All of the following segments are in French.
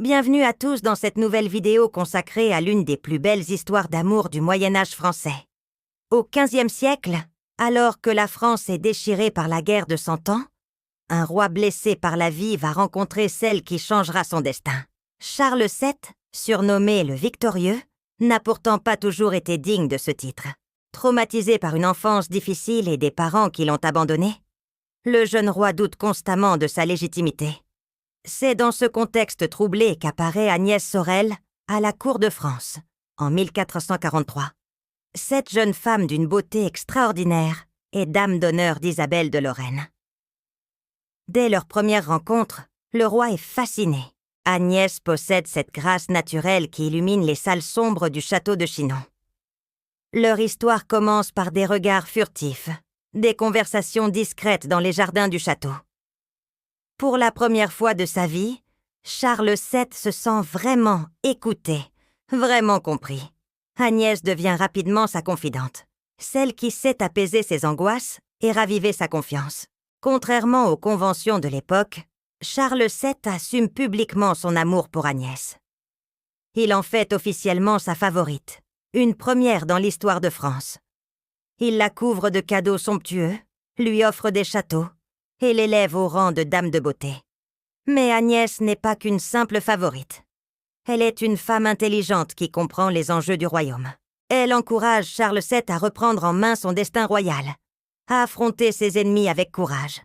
Bienvenue à tous dans cette nouvelle vidéo consacrée à l'une des plus belles histoires d'amour du Moyen-Âge français. Au XVe siècle, alors que la France est déchirée par la guerre de Cent Ans, un roi blessé par la vie va rencontrer celle qui changera son destin. Charles VII, surnommé le Victorieux, n'a pourtant pas toujours été digne de ce titre. Traumatisé par une enfance difficile et des parents qui l'ont abandonné, le jeune roi doute constamment de sa légitimité. C'est dans ce contexte troublé qu'apparaît Agnès Sorel à la cour de France, en 1443. Cette jeune femme d'une beauté extraordinaire est dame d'honneur d'Isabelle de Lorraine. Dès leur première rencontre, le roi est fasciné. Agnès possède cette grâce naturelle qui illumine les salles sombres du château de Chinon. Leur histoire commence par des regards furtifs, des conversations discrètes dans les jardins du château. Pour la première fois de sa vie, Charles VII se sent vraiment écouté, vraiment compris. Agnès devient rapidement sa confidente, celle qui sait apaiser ses angoisses et raviver sa confiance. Contrairement aux conventions de l'époque, Charles VII assume publiquement son amour pour Agnès. Il en fait officiellement sa favorite, une première dans l'histoire de France. Il la couvre de cadeaux somptueux, lui offre des châteaux et l'élève au rang de dame de beauté. Mais Agnès n'est pas qu'une simple favorite. Elle est une femme intelligente qui comprend les enjeux du royaume. Elle encourage Charles VII à reprendre en main son destin royal, à affronter ses ennemis avec courage.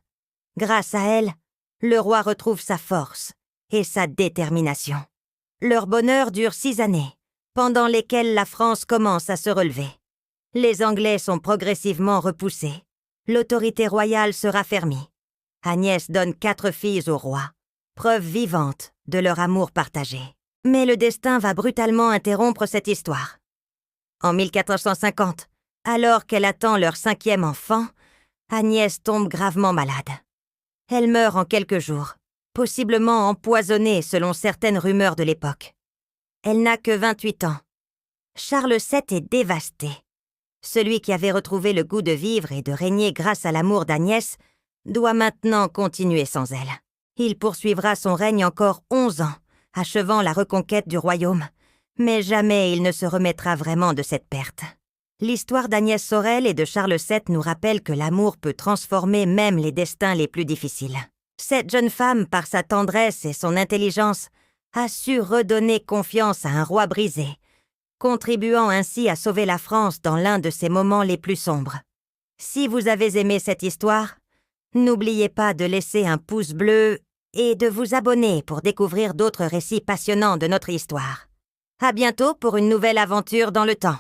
Grâce à elle, le roi retrouve sa force et sa détermination. Leur bonheur dure 6 années, pendant lesquelles la France commence à se relever. Les Anglais sont progressivement repoussés. L'autorité royale se raffermit. Agnès donne 4 filles au roi, preuve vivante de leur amour partagé. Mais le destin va brutalement interrompre cette histoire. En 1450, alors qu'elle attend leur 5e enfant, Agnès tombe gravement malade. Elle meurt en quelques jours, possiblement empoisonnée selon certaines rumeurs de l'époque. Elle n'a que 28 ans. Charles VII est dévasté. Celui qui avait retrouvé le goût de vivre et de régner grâce à l'amour d'Agnès doit maintenant continuer sans elle. Il poursuivra son règne encore 11 ans, achevant la reconquête du royaume, mais jamais il ne se remettra vraiment de cette perte. L'histoire d'Agnès Sorel et de Charles VII nous rappelle que l'amour peut transformer même les destins les plus difficiles. Cette jeune femme, par sa tendresse et son intelligence, a su redonner confiance à un roi brisé, contribuant ainsi à sauver la France dans l'un de ses moments les plus sombres. Si vous avez aimé cette histoire, n'oubliez pas de laisser un pouce bleu et de vous abonner pour découvrir d'autres récits passionnants de notre histoire. À bientôt pour une nouvelle aventure dans le temps.